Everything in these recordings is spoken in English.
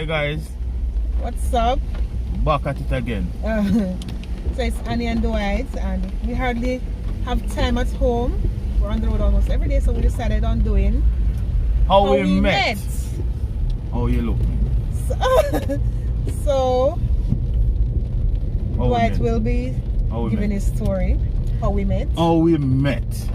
Hey guys, What's up? back at it again. So it's Annie and Dwight, and we hardly have time at home. We're on the road almost every day, so we decided on doing How we met. How you look? So How we Dwight met. will be How we giving met. his story, how we met, How we met.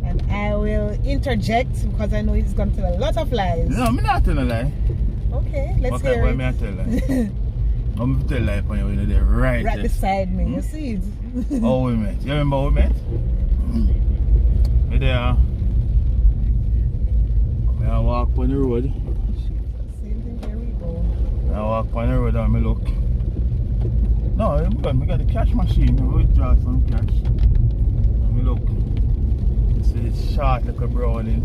and I will interject because I know he's going to tell a lot of lies. No, I'm not telling a lie. Okay, let's Okay, hear why it. me I tell lie? I'm tell lie for you when you're there right Right there. beside me, you see it? How we met. You remember how we met? Me there. Me I walk on the road. Same thing, here we go. I walk on the road and me look. No, me got the cash machine. I withdraw some cash. And me look. See this short like a brownie.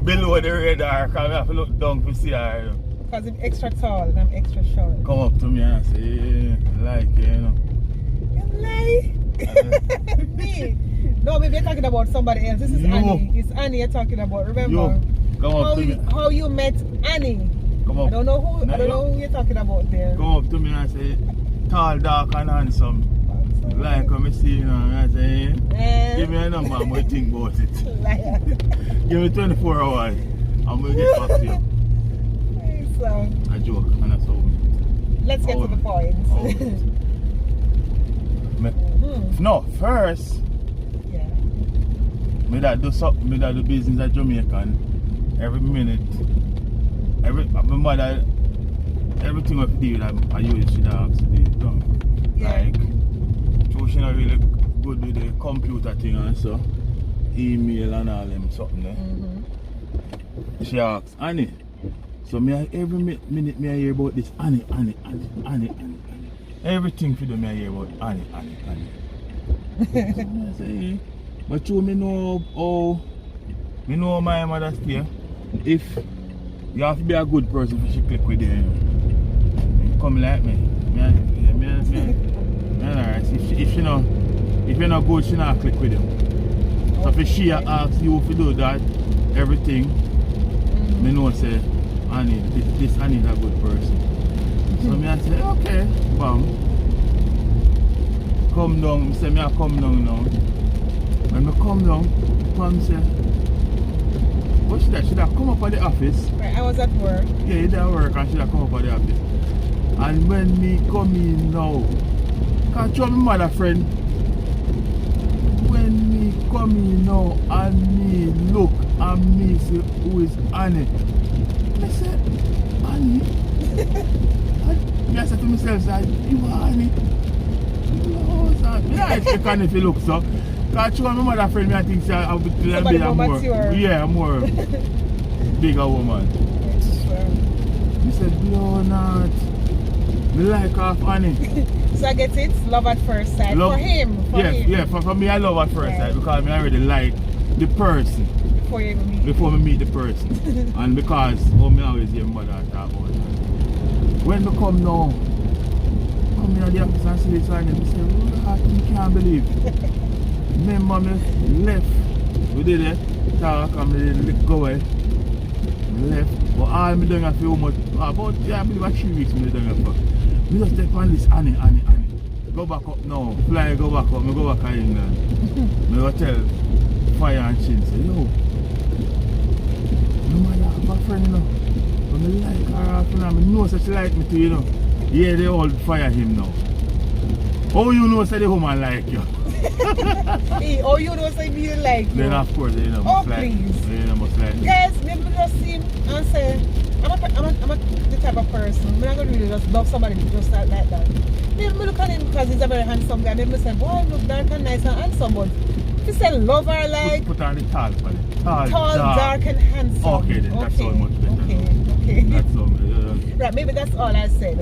Below the radar, because I have to look down to see her. Because I'm extra tall and I'm extra short. Come up to me and say, yeah, like it, you know. You lie. Me. No, maybe you're talking about somebody else. This is You. Annie. It's Annie you're talking about. Remember You, come up how, to me. how you met Annie. Come up. I don't know who. No, I don't know who you're talking about there. Come up to me and say, tall, dark and handsome. Like when I see you and I say, give me a number and we'll think about it. Liar. Give me 24 hours and we'll get back to you. So A joke, and that's how. let's get to the point. No, first, Yeah. me that do something, me that do business at Jamaican every minute. My mother, everything I do, I use she ask to do it done. Yeah. Like, so she not really good with the computer thing and so, email and all them something there. She asks, Annie. So every minute me I hear about this Annie. Everything for them me I hear about Annie. I say, but you me know my mother stay. If you have to be a good person for she click with them. Come like me. Alright. If you're not good, she not click with them. So if she asks you to do that, everything, me know say Annie, this Annie is a good person. So me I say, okay, bam. Come down, me say me I come down now. When me come down, come say, what should I? Should I come up at the office? Right, I was at work. Yeah, you did work and should I come up at the office? And when me come in now, can't you my mother friend? When me come in now and me look and me say, who is Annie? I said, Annie? And I said to myself, you are Annie? No, sir. I expect Annie if you look so. Because my mother friend, I think I'll be a Somebody bit more more. mature. Yeah, more bigger woman. He said, no, not. Me like off Annie. So I get it, love at first sight. For him. For me, I love at first sight because I already like the person. Before me meet the person. And because me always hear my mother talk about that. When me come now, come here at the office and see this and me say, oh, you can't believe. Remember me left. We did it, talk and me go away. Me left. But all me done a few months, about I believe about 3 weeks me done it for. Me just take on this Annie. Go back up now. Fly go back up. Me go back to England. Me go tell Fire and Chin say, yo. No matter have a friend, you know. But me like her half and I know that she like me too, you know. Yeah, they all fire him now. How you know say the woman like you? Hey, oh, you know say me like you. Then of course, you know, must like. Please. You know, must like. Guys, maybe just see him and say, I'm the type of person. I'm not going to really just love somebody just like that. Maybe me look at him because he's a very handsome guy. Maybe say, boy, look dark and nice and handsome. But if you say love her like... Put on the tall for it. Tall, dark and handsome. Okay, then that's so much better. Okay. That's so much. Right, maybe that's all I said.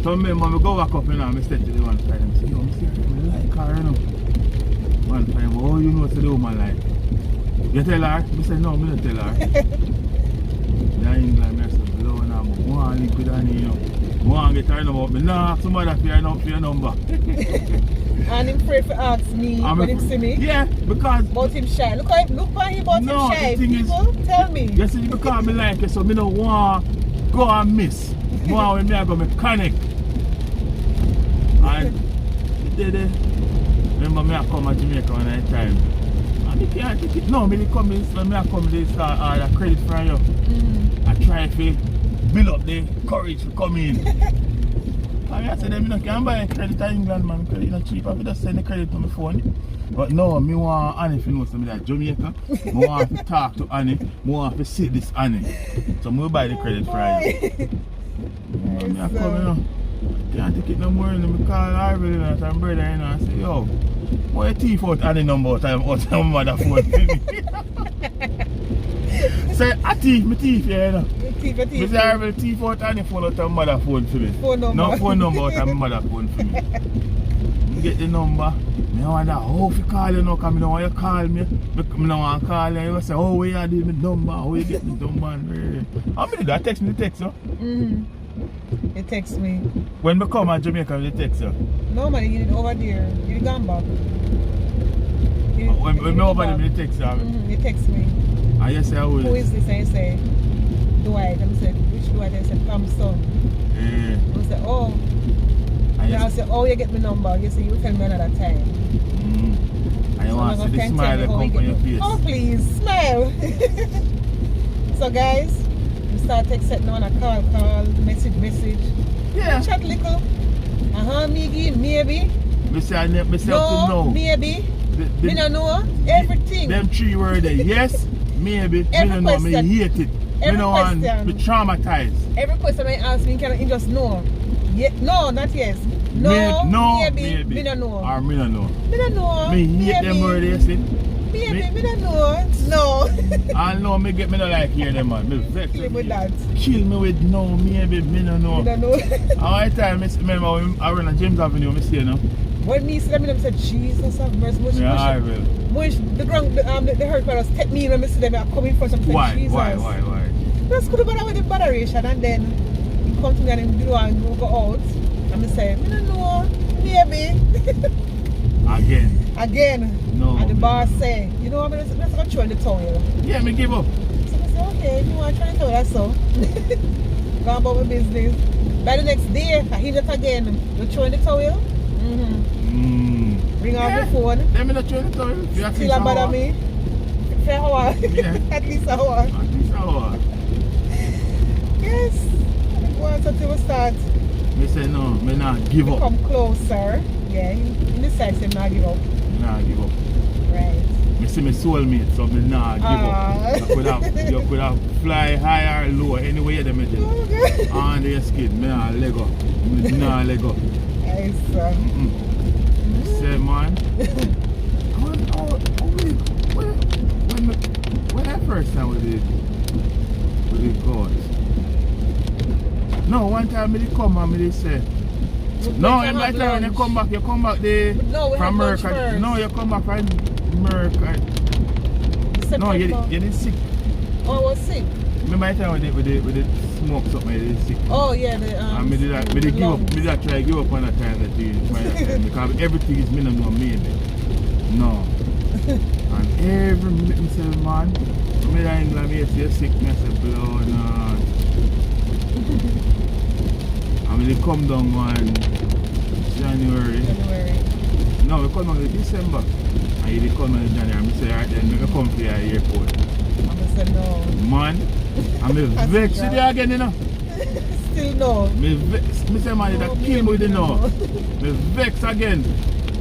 So remember, I go back up and I step to the one side and say, yo, I like her, you know. One time, oh, you know, say the woman like. You tell her? I say, no, I don't tell her. In England, I said, blow and I'm one liquid on you know. want to get her number, but nah, somebody for your number. And him afraid to ask me when him see me? Yeah, because... About him shy. Look for him about him shy. People, tell me. You see, because me like it, so me don't want to go and miss. More when me I go mechanic. And remember me I come to Jamaica one night time. And me can't take it. No, me come in, so me I come to start order credit from you. I try to build up the courage to come in. And I said, I can't buy credit in England, man, because it's not cheap. I just send the credit to my phone. But no, me want Annie to know something like Jamaica. I want to talk to Annie. I want to see this Annie. So I buy the credit for you. Me I come, you know. Can't take it no more, and I call Harvey and my brother, you know, and say, yo, why you thief out Annie number out of my mother phone for me? Say, I thief, yeah, you know. Thief. I say, Harvey thief out Annie phone out of my mother phone for me. Phone number. No phone number out of my mother phone for me. I get the number. I wonder how you call you now, because I don't want you to call me. I don't want to call you. You say, oh, where you do my number? How you get my number? How many do I text me the text, no? You text me. When I come to Jamaica, you text you? No, man, you did over there. You did gone back. When I over there, you text you? You text me. And you say, who is this? And you say, Dwight. And I said, which Dwight? And I said, Tom's son. And I said, oh. And I said, oh, you get my number. You say, you tell me another time. And you want to see the smile that comes on your face. Oh, please, smile. So, guys, we start texting on a call, message. Yeah. Chat little. Maybe. No, maybe. Me don't know everything. Them 3 words there. Yes, maybe. Me don't know. Me hate it. Me don't want to be traumatized. Every question I ask me, can you just know? No, not yes. No, maybe. Me don't know. Or me don't know. Me don't know. Me hate them words there, see? Maybe, me don't know. No. I know me don't like hear them, man. Me vex kill me with that. Kill me with no, maybe, me don't know. Me don't know. All the time, remember when I run on James Avenue, I see you know. When me see them, I said, Jesus have mercy. Yeah, I will. The hurt fellows take me when I see them, I come in front of them. Why? Jesus. Why? Let's go to bother with the botheration, and then he come to me and do and go out. And I say, I don't know, maybe. Again. No. And the boss say, you know what, let's go throw in the towel. Yeah, me give up. So I say, okay, if you want to try and tell that so. Go about my business. By the next day, I hear that again. You throw in the towel. Ring off the phone. Let me not throw in the towel. Still bother me. For an hour. Yeah. At least an hour. Yes. Once until we start. Me say no, me not give up. Come closer. Yeah, in the side say me not give up. Me not give up. Right. Me see my soulmate, so me not give up. You could have fly higher or lower, anyway you them do. On the skin, me not leg up. Me not leg up. Nice. Say man. When I first time with the gods. No, one time I come and I say, no, in my time when you come back there from Merck. No, you come back from Merck. No, you didn't sick. Oh, I was sick. Remember my time with the smoke something, I did sick. Oh yeah, and I did give up. I did try to give up on that time that you because everything is me no maybe. No. And every me say, man, I'm in England, me say you're sick, me say blood no. I mean, they come down on January. No, we come down in December. And they come down in January. I say, alright then, we come to the airport. I say no. Man, I'm vexed with you again, you know. Still no. Me say, man, that kill me with the no. Me vexed again.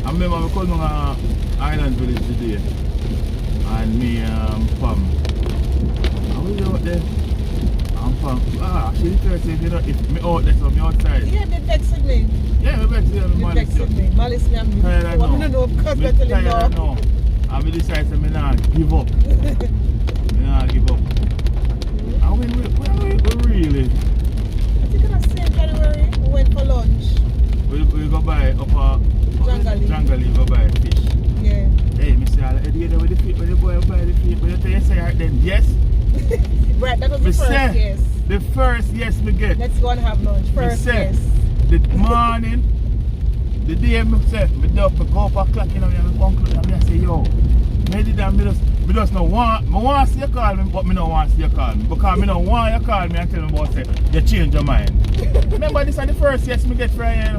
I remember we come down Island Village today. And me, Pam. How we out there? She first said, you know, if me out there, so me outside. Yeah, they texted me. Yeah, me texted me. They texted me. Malice me and me. I want to know because they tell him no. And me decide to me not give up. Me not give up. And we really? I think in the same January, we went for lunch. We go buy up Jangali, go buy fish. Yeah. Hey, me say, you know with the fish, when the boy buy the fish, when you tell you say then yes, Right, that was the first yes. The first yes me get. Let's go and have lunch. First yes. The morning, the day me say, me go up 4 o'clock, you know, my uncle, and I say, yo, me just no want, me want to see you call me, but me don't want to see you call me. Because me don't want you call me and tell me about say, you change your mind. Remember, this is the first yes me get from you, you know.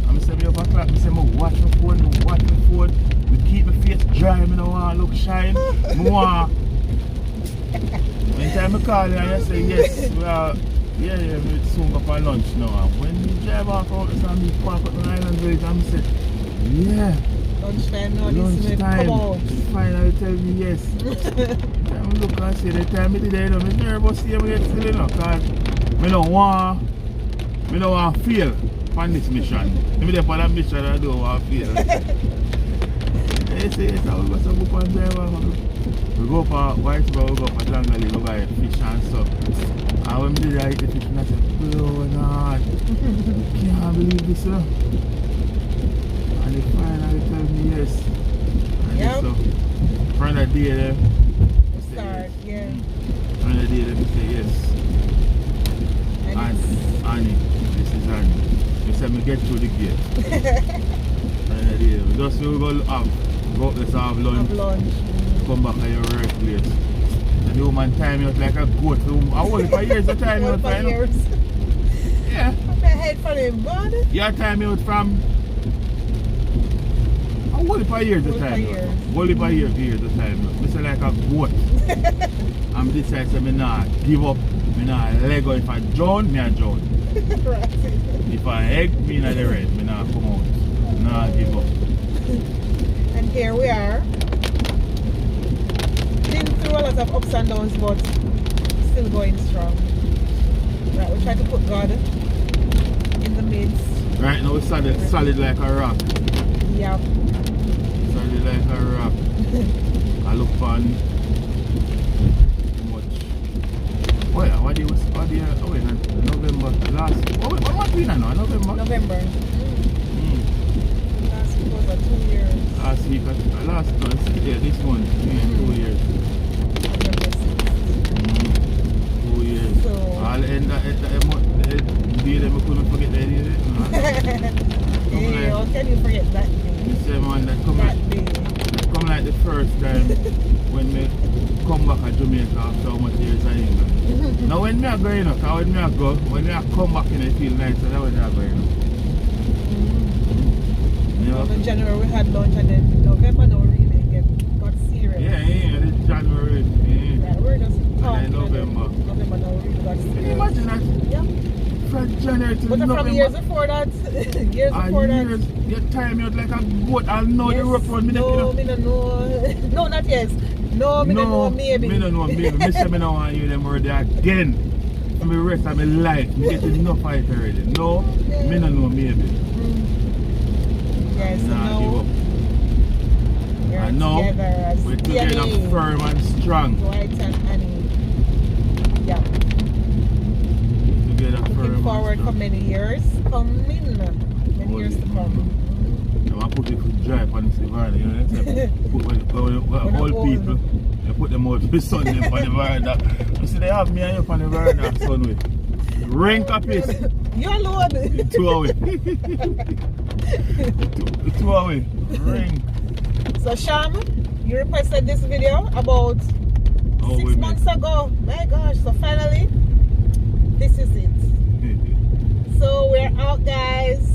And I say, me up o'clock, me say, me watch my phone, me keep my face dry, me don't want to look shine. Me want. When time I call you and you say, yes, well, yeah, we soon go for lunch now. And when we drive off out, me park up on Island Village and I said, yeah. Lunchtime now, this come out. Finally tell me yes. I look and say the time I did it, I'm nervous here yet still, you know, because I don't want to fail on this mission. If I'm there on a mission, I don't want to fail. They say, yes, I will go up and drive. We go for Whitesboro, we go for Langley, we go buy fish and stuff. And when we did I eat the fish, I said, oh, no, can't believe this, you know. And they finally tell me yes. And yep. So, from the day there, start, yeah. From the day there, we say yes. And Annie, this is Annie. They said, me get through the gate. From the day, we just will go up, let's have lunch. Come back at your workplace. And the woman time out like a goat. I hold it for years, the time out for years. Yeah. I'm not head for him, man. Your time out from. I hold it for years, the time out. Hold it for years, the time out. I say like a goat. I'm decided to not give up. I not let go. If I drown, I drown. Right. If I egg, me not the red. I not come out. Not give up. And here we are. Been through a lot of ups and downs, but still going strong. Right, we try to put God in the midst. Right now we're solid like a rock. Yep. Solid like a rock. I look fun. Much. Oh yeah, what day was November last. What month we now? November? November. Last week was 2 years. Last week, last month, yeah, this month, 2 years. 2 years. So, I'll end that month, the day that I couldn't forget that day. Hey, how can you forget that day? The same one that come like the first time when me come back to Jamaica after how much years in England. Now when me I go, you know, because when me I come back and I feel nice, so that's when I go, you know. In January we had lunch and then November now really got serious. Yeah, it's January. Yeah, we're just talking. And then November now really got serious. Can you imagine that? Yeah. From January to November. But from years before that, you time out like a goat. I'll know the rope on me. No, me don't know. No, not yes. No, me don't know maybe. Me don't know maybe. Me say me don't want you them word again. For the rest of my life. Me get enough of it already. No, me don't know maybe. Yes, nah, give up. I know we're together firm and strong. Dwight and Annie. Yeah. Together firm. Looking forward for many years coming. Many years to come. I put it for drive on the veranda, you know, put old people, they put them out for the sun on the veranda. You see, they have me and you on the veranda, Sunway. Rain copies. You're alone. 2 away. 2 away. Ring. So Sham, you requested this video about 6 months ago. My gosh, so finally, this is it. So we're out, guys.